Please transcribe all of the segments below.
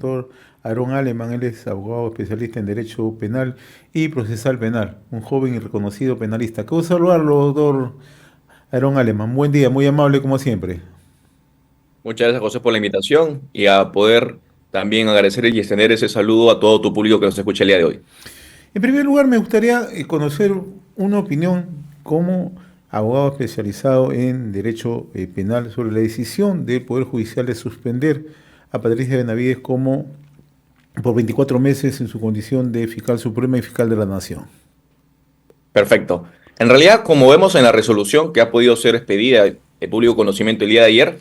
doctor Aarón Aleman. Él es abogado especialista en Derecho Penal y Procesal Penal, un joven y reconocido penalista. Qué gusto saludarlo, doctor Aarón Aleman. Buen día, muy amable como siempre. Muchas gracias, José, por la invitación y a poder también agradecer y extender ese saludo a todo tu público que nos escucha el día de hoy. En primer lugar, me gustaría conocer una opinión como abogado especializado en Derecho Penal sobre la decisión del Poder Judicial de suspender a Patricia Benavides como por 24 meses en su condición de fiscal suprema y fiscal de la Nación. Perfecto. En realidad, como vemos en la resolución que ha podido ser expedida de público conocimiento el día de ayer,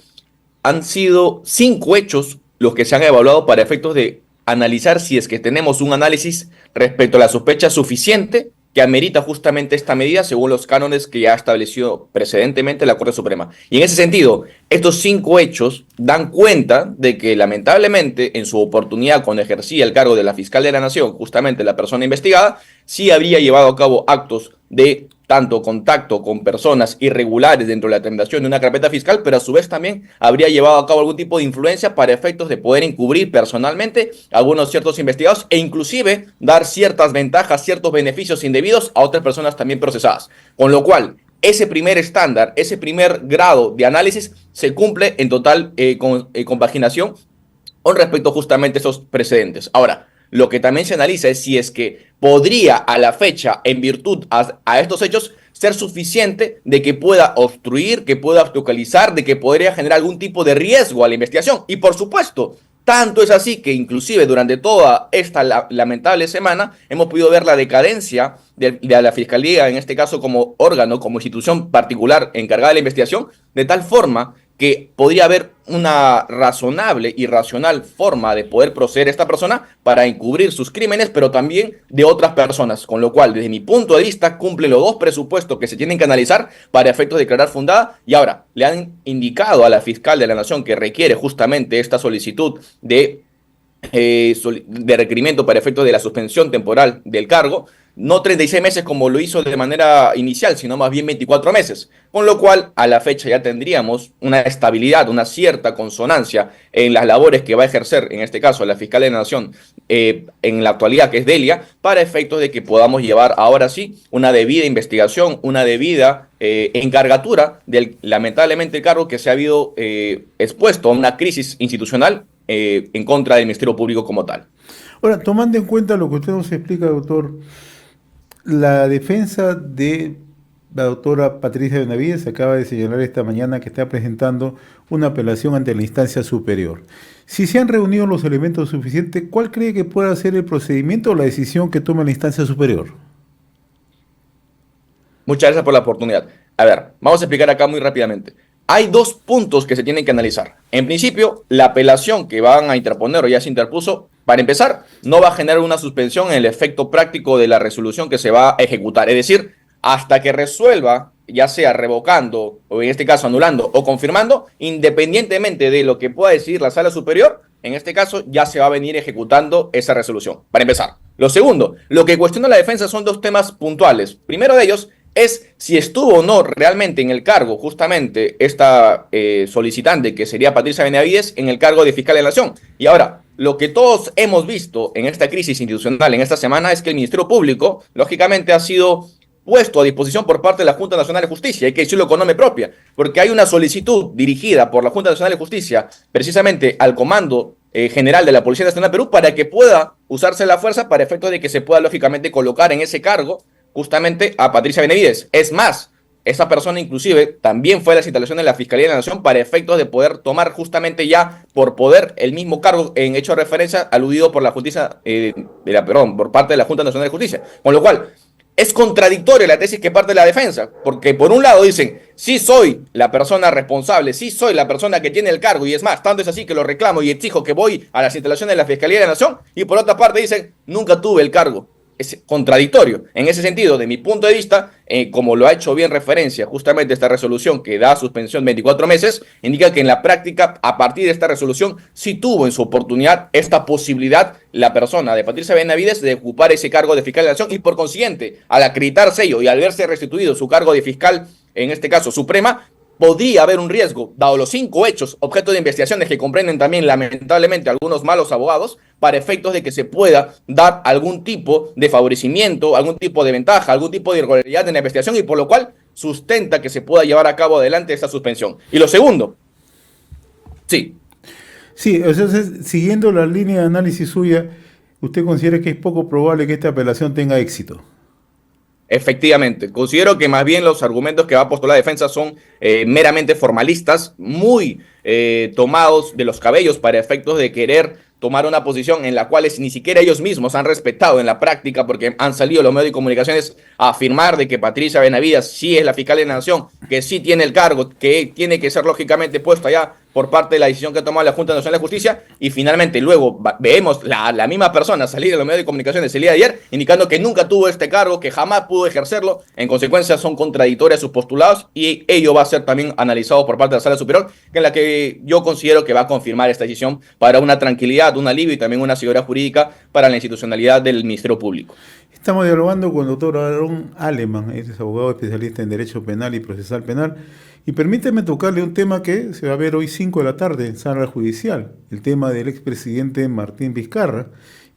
han sido 5 hechos los que se han evaluado para efectos de analizar si es que tenemos un análisis respecto a la sospecha suficiente que amerita justamente esta medida según los cánones que ya ha establecido precedentemente la Corte Suprema. Y en ese sentido, estos 5 hechos dan cuenta de que lamentablemente en su oportunidad cuando ejercía el cargo de la fiscal de la Nación, justamente la persona investigada, sí habría llevado a cabo actos de tanto contacto con personas irregulares dentro de la tramitación de una carpeta fiscal, pero a su vez también habría llevado a cabo algún tipo de influencia para efectos de poder encubrir personalmente a algunos ciertos investigados e inclusive dar ciertas ventajas, ciertos beneficios indebidos a otras personas también procesadas. Con lo cual, ese primer estándar, ese primer grado de análisis se cumple en total compaginación con respecto justamente a esos precedentes. Ahora, lo que también se analiza es si es que podría a la fecha, en virtud a estos hechos, ser suficiente de que pueda obstruir, que pueda obstaculizar, de que podría generar algún tipo de riesgo a la investigación. Y por supuesto, tanto es así que inclusive durante toda esta lamentable semana hemos podido ver la decadencia de la Fiscalía, en este caso como órgano, como institución particular encargada de la investigación, de tal forma que podría haber una razonable y racional forma de poder proceder a esta persona para encubrir sus crímenes, pero también de otras personas. Con lo cual, desde mi punto de vista, cumple los 2 presupuestos que se tienen que analizar para efectos de declarar fundada. Y ahora, le han indicado a la fiscal de la Nación que requiere justamente esta solicitud de requerimiento para efectos de la suspensión temporal del cargo, no 36 meses como lo hizo de manera inicial, sino más bien 24 meses. Con lo cual, a la fecha ya tendríamos una estabilidad, una cierta consonancia en las labores que va a ejercer, en este caso, la fiscal de la Nación, en la actualidad, que es Delia, para efectos de que podamos llevar ahora sí una debida investigación, una debida encargatura del, lamentablemente, el cargo que se ha habido expuesto a una crisis institucional en contra del Ministerio Público como tal. Ahora, tomando en cuenta lo que usted nos explica, doctor, la defensa de la doctora Patricia Benavides acaba de señalar esta mañana que está presentando una apelación ante la instancia superior. Si se han reunido los elementos suficientes, ¿cuál cree que pueda ser el procedimiento o la decisión que tome la instancia superior? Muchas gracias por la oportunidad. A ver, vamos a explicar acá muy rápidamente. Hay 2 puntos que se tienen que analizar. En principio, la apelación que van a interponer o ya se interpuso, para empezar, no va a generar una suspensión en el efecto práctico de la resolución que se va a ejecutar. Es decir, hasta que resuelva, ya sea revocando o en este caso anulando o confirmando, independientemente de lo que pueda decidir la sala superior, en este caso ya se va a venir ejecutando esa resolución. Para empezar. Lo segundo, lo que cuestiona la defensa son 2 temas puntuales. Primero de ellos es si estuvo o no realmente en el cargo, justamente esta solicitante, que sería Patricia Benavides, en el cargo de fiscal de la Nación. Y ahora, lo que todos hemos visto en esta crisis institucional en esta semana es que el Ministerio Público, lógicamente, ha sido puesto a disposición por parte de la Junta Nacional de Justicia, hay que decirlo con nombre propia, porque hay una solicitud dirigida por la Junta Nacional de Justicia, precisamente al Comando General de la Policía Nacional de Perú, para que pueda usarse la fuerza para efecto de que se pueda, lógicamente, colocar en ese cargo justamente a Patricia Benavides. Es más, esa persona inclusive también fue a las instalaciones de la Fiscalía de la Nación para efectos de poder tomar justamente ya por poder el mismo cargo en hecho de referencia aludido por la justicia, por parte de la Junta Nacional de Justicia. Con lo cual, es contradictoria la tesis que parte de la defensa, porque por un lado dicen, sí soy la persona responsable, sí soy la persona que tiene el cargo, y es más, tanto es así que lo reclamo y exijo que voy a las instalaciones de la Fiscalía de la Nación, y por otra parte dicen, nunca tuve el cargo. Es contradictorio. En ese sentido, de mi punto de vista, como lo ha hecho bien referencia justamente esta resolución que da suspensión 24 meses, indica que en la práctica, a partir de esta resolución, sí tuvo en su oportunidad esta posibilidad la persona de Patricia Benavides de ocupar ese cargo de fiscal de la Nación y por consiguiente, al acreditarse ello y al verse restituido su cargo de fiscal, en este caso suprema, podría haber un riesgo, dado los 5 hechos, objeto de investigaciones que comprenden también lamentablemente algunos malos abogados, para efectos de que se pueda dar algún tipo de favorecimiento, algún tipo de ventaja, algún tipo de irregularidad en la investigación y por lo cual sustenta que se pueda llevar a cabo adelante esta suspensión. Y lo segundo, sí. Sí, entonces, siguiendo la línea de análisis suya, ¿usted considera que es poco probable que esta apelación tenga éxito? Efectivamente, considero que más bien los argumentos que va a postular la defensa son meramente formalistas, muy tomados de los cabellos para efectos de querer tomar una posición en la cual ni siquiera ellos mismos han respetado en la práctica, porque han salido los medios de comunicaciones a afirmar de que Patricia Benavides sí es la fiscal de la nación, que sí tiene el cargo, que tiene que ser lógicamente puesto allá por parte de la decisión que ha tomado la Junta Nacional de Justicia, y finalmente luego vemos la misma persona salir de los medios de comunicaciones el día de ayer indicando que nunca tuvo este cargo, que jamás pudo ejercerlo. En consecuencia son contradictorias sus postulados y ello va a ser también analizado por parte de la Sala Superior, en la que yo considero que va a confirmar esta decisión para una tranquilidad, un alivio y también una seguridad jurídica para la institucionalidad del Ministerio Público. Estamos dialogando con el doctor Aaron Aleman, es abogado especialista en Derecho Penal y Procesal Penal, y permíteme tocarle un tema que se va a ver hoy 5 de la tarde en sala judicial, el tema del expresidente Martín Vizcarra,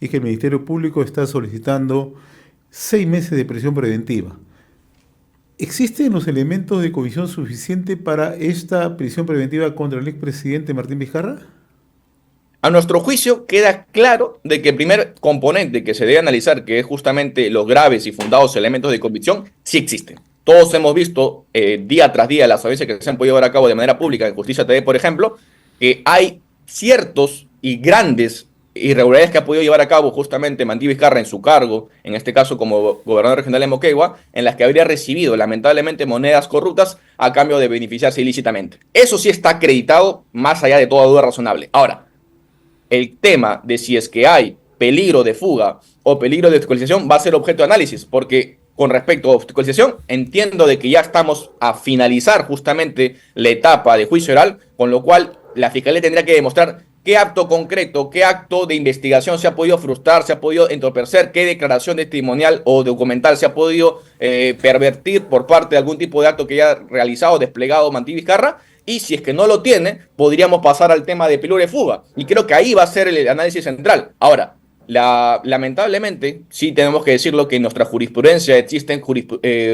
y que el Ministerio Público está solicitando 6 meses de prisión preventiva. ¿Existen los elementos de comisión suficiente para esta prisión preventiva contra el expresidente Martín Vizcarra? A nuestro juicio queda claro de que el primer componente que se debe analizar, que es justamente los graves y fundados elementos de convicción, sí existen. Todos hemos visto día tras día las audiencias que se han podido llevar a cabo de manera pública en Justicia TV, por ejemplo, que hay ciertos y grandes irregularidades que ha podido llevar a cabo justamente Martín Vizcarra en su cargo, en este caso como gobernador regional de Moquegua, en las que habría recibido lamentablemente monedas corruptas a cambio de beneficiarse ilícitamente. Eso sí está acreditado más allá de toda duda razonable. Ahora, el tema de si es que hay peligro de fuga o peligro de obstaculización va a ser objeto de análisis, porque con respecto a obstaculización, entiendo de que ya estamos a finalizar justamente la etapa de juicio oral, con lo cual la Fiscalía tendrá que demostrar qué acto concreto, qué acto de investigación se ha podido frustrar, se ha podido entorpecer, qué declaración testimonial o documental se ha podido pervertir por parte de algún tipo de acto que haya realizado, desplegado Martín Vizcarra. Y si es que no lo tiene, podríamos pasar al tema de peligro de fuga. Y creo que ahí va a ser el análisis central. Ahora, lamentablemente, sí tenemos que decirlo que en nuestra jurisprudencia existen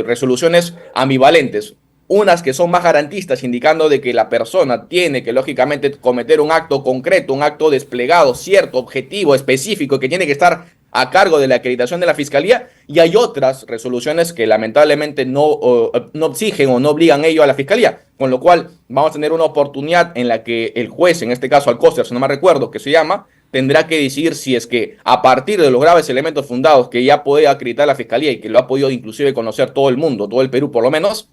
resoluciones ambivalentes. Unas que son más garantistas, indicando de que la persona tiene que, lógicamente, cometer un acto concreto, un acto desplegado, cierto, objetivo, específico, que tiene que estar a cargo de la acreditación de la Fiscalía, y hay otras resoluciones que lamentablemente no exigen o no obligan ello a la Fiscalía, con lo cual vamos a tener una oportunidad en la que el juez, en este caso Alcócer, si no me recuerdo que se llama, tendrá que decidir si es que a partir de los graves elementos fundados que ya puede acreditar la Fiscalía y que lo ha podido inclusive conocer todo el mundo, todo el Perú por lo menos,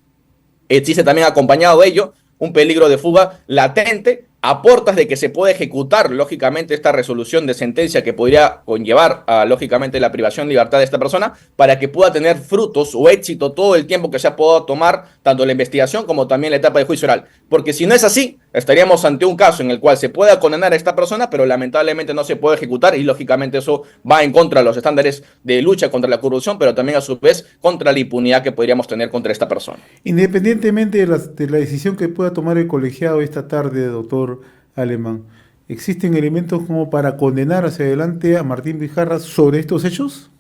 existe también acompañado de ello un peligro de fuga latente a portas de que se pueda ejecutar, lógicamente, esta resolución de sentencia que podría conllevar, lógicamente, la privación de libertad de esta persona para que pueda tener frutos o éxito todo el tiempo que se ha podido tomar, tanto la investigación como también la etapa de juicio oral. Porque si no es así, estaríamos ante un caso en el cual se pueda condenar a esta persona, pero lamentablemente no se puede ejecutar y, lógicamente, eso va en contra de los estándares de lucha contra la corrupción, pero también, a su vez, contra la impunidad que podríamos tener contra esta persona. Independientemente de la decisión que pueda tomar el colegiado esta tarde, doctor Aleman, ¿existen elementos como para condenar hacia adelante a Martín Vizcarra sobre estos hechos?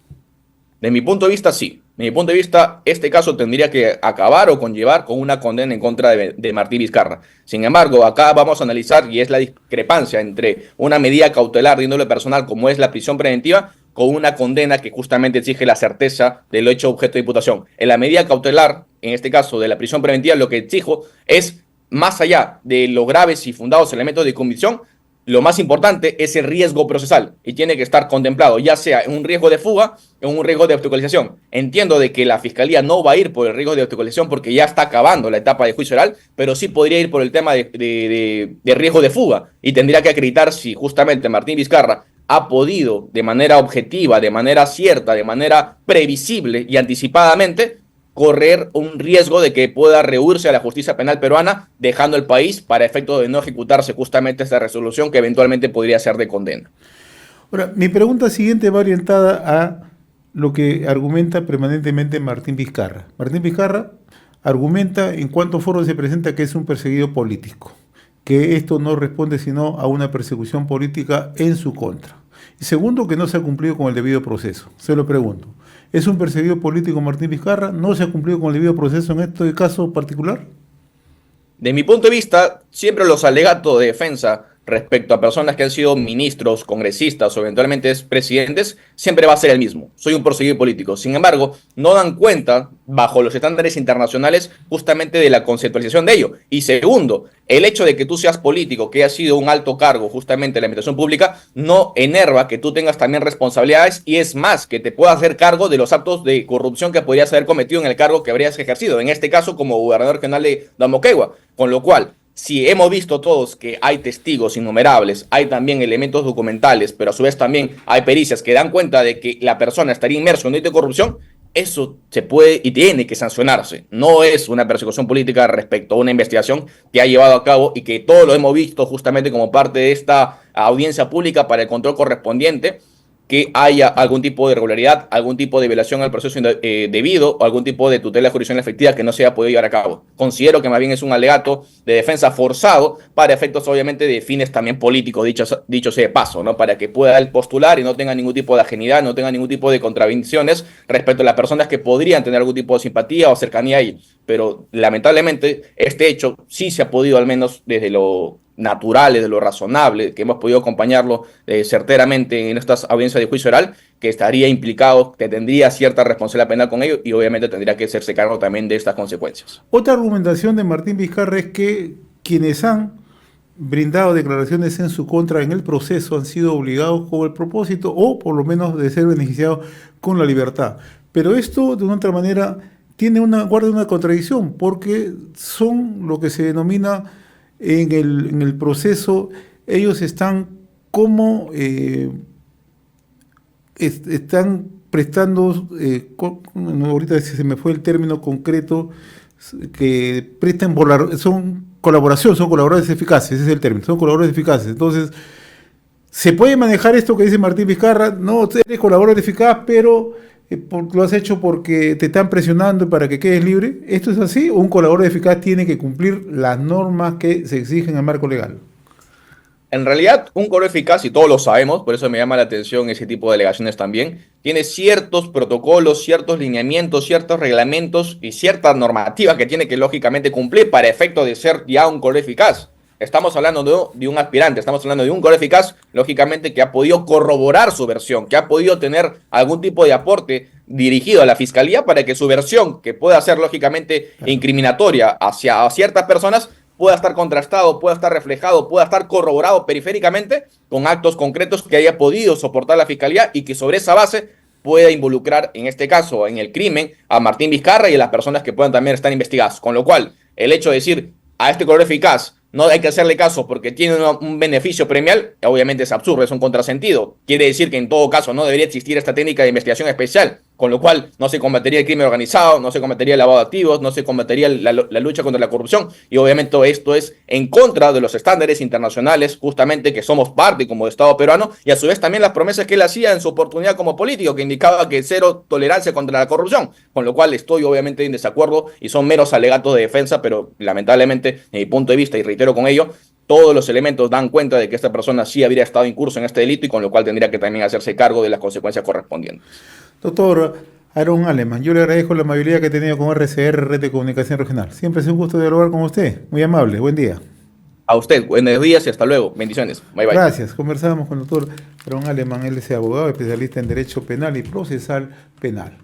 De mi punto de vista, sí. De mi punto de vista, este caso tendría que acabar o conllevar con una condena en contra de Martín Vizcarra. Sin embargo, acá vamos a analizar, y es la discrepancia entre una medida cautelar de índole personal, como es la prisión preventiva, con una condena que justamente exige la certeza del hecho objeto de imputación. En la medida cautelar, en este caso de la prisión preventiva, lo que exijo es, más allá de los graves y fundados elementos de convicción, lo más importante es el riesgo procesal y tiene que estar contemplado, ya sea en un riesgo de fuga o en un riesgo de obstaculización. Entiendo de que la Fiscalía no va a ir por el riesgo de obstaculización porque ya está acabando la etapa de juicio oral, pero sí podría ir por el tema de riesgo de fuga y tendría que acreditar si justamente Martín Vizcarra ha podido de manera objetiva, de manera cierta, de manera previsible y anticipadamente correr un riesgo de que pueda rehuirse a la justicia penal peruana, dejando el país para efecto de no ejecutarse justamente esta resolución que eventualmente podría ser de condena. Ahora, mi pregunta siguiente va orientada a lo que argumenta permanentemente Martín Vizcarra. Martín Vizcarra argumenta en cuántos foros se presenta que es un perseguido político, que esto no responde sino a una persecución política en su contra. Y segundo, que no se ha cumplido con el debido proceso. Se lo pregunto, ¿es un perseguido político Martín Vizcarra? ¿No se ha cumplido con el debido proceso en este caso particular? De mi punto de vista, siempre los alegatos de defensa respecto a personas que han sido ministros, congresistas o eventualmente presidentes, siempre va a ser el mismo. Soy un perseguido político. Sin embargo, no dan cuenta, bajo los estándares internacionales, justamente de la conceptualización de ello. Y segundo, el hecho de que tú seas político, que hayas sido un alto cargo justamente en la administración pública, no enerva que tú tengas también responsabilidades y es más, que te puedas hacer cargo de los actos de corrupción que podrías haber cometido en el cargo que habrías ejercido. En este caso, como gobernador general de Moquegua. Con lo cual, si hemos visto todos que hay testigos innumerables, hay también elementos documentales, pero a su vez también hay pericias que dan cuenta de que la persona estaría inmersa en un delito de corrupción, eso se puede y tiene que sancionarse. No es una persecución política respecto a una investigación que ha llevado a cabo y que todos lo hemos visto justamente como parte de esta audiencia pública para el control correspondiente, que haya algún tipo de irregularidad, algún tipo de violación al proceso debido o algún tipo de tutela jurisdiccional efectiva que no se haya podido llevar a cabo. Considero que más bien es un alegato de defensa forzado para efectos obviamente de fines también políticos, dicho sea de paso, ¿no? Para que pueda él postular y no tenga ningún tipo de ajenidad, no tenga ningún tipo de contravenciones respecto a las personas que podrían tener algún tipo de simpatía o cercanía a él. Pero lamentablemente este hecho sí se ha podido, al menos desde lo naturales, de lo razonable, que hemos podido acompañarlo certeramente en estas audiencias de juicio oral, que estaría implicado, que tendría cierta responsabilidad penal con ello y obviamente tendría que hacerse cargo también de estas consecuencias. Otra argumentación de Martín Vizcarra es que quienes han brindado declaraciones en su contra en el proceso han sido obligados con el propósito o por lo menos de ser beneficiados con la libertad. Pero esto de una otra manera guarda una contradicción porque son lo que se denomina en el proceso, ellos están como están prestando, ahorita se me fue el término concreto, que prestan son colaboradores eficaces, ese es el término, son colaboradores eficaces. Entonces, ¿se puede manejar esto que dice Martín Vizcarra? No, eres colaborador eficaz, pero lo has hecho porque te están presionando para que quedes libre. ¿Esto es así? ¿O un colaborador eficaz tiene que cumplir las normas que se exigen en el marco legal? En realidad, un colaborador eficaz, y todos lo sabemos, por eso me llama la atención ese tipo de alegaciones también, tiene ciertos protocolos, ciertos lineamientos, ciertos reglamentos y ciertas normativas que tiene que lógicamente cumplir para efecto de ser ya un colaborador eficaz. Estamos hablando de un aspirante, estamos hablando de un colaborador eficaz, lógicamente, que ha podido corroborar su versión, que ha podido tener algún tipo de aporte dirigido a la fiscalía para que su versión, que pueda ser lógicamente incriminatoria hacia ciertas personas, pueda estar contrastado, pueda estar reflejado, pueda estar corroborado periféricamente con actos concretos que haya podido soportar la fiscalía y que sobre esa base pueda involucrar, en este caso, en el crimen, a Martín Vizcarra y a las personas que puedan también estar investigadas. Con lo cual, el hecho de decir a este colaborador eficaz no hay que hacerle caso porque tiene un beneficio premial, obviamente es absurdo, es un contrasentido. Quiere decir que en todo caso no debería existir esta técnica de investigación especial, con lo cual no se combatería el crimen organizado, no se combatería el lavado de activos, no se combatería la lucha contra la corrupción, y obviamente esto es en contra de los estándares internacionales, justamente que somos parte como Estado peruano, y a su vez también las promesas que él hacía en su oportunidad como político, que indicaba que cero tolerancia contra la corrupción, con lo cual estoy obviamente en desacuerdo y son meros alegatos de defensa, pero lamentablemente, desde mi punto de vista, y reitero con ello, todos los elementos dan cuenta de que esta persona sí habría estado incurso en este delito y con lo cual tendría que también hacerse cargo de las consecuencias correspondientes. Doctor Aaron Aleman, yo le agradezco la amabilidad que ha tenido con RCR, Red de Comunicación Regional. Siempre es un gusto dialogar con usted. Muy amable. Buen día. A usted, buenos días y hasta luego. Bendiciones. Bye, bye. Gracias. Conversábamos con el doctor Aaron Aleman, él es abogado especialista en Derecho Penal y Procesal Penal.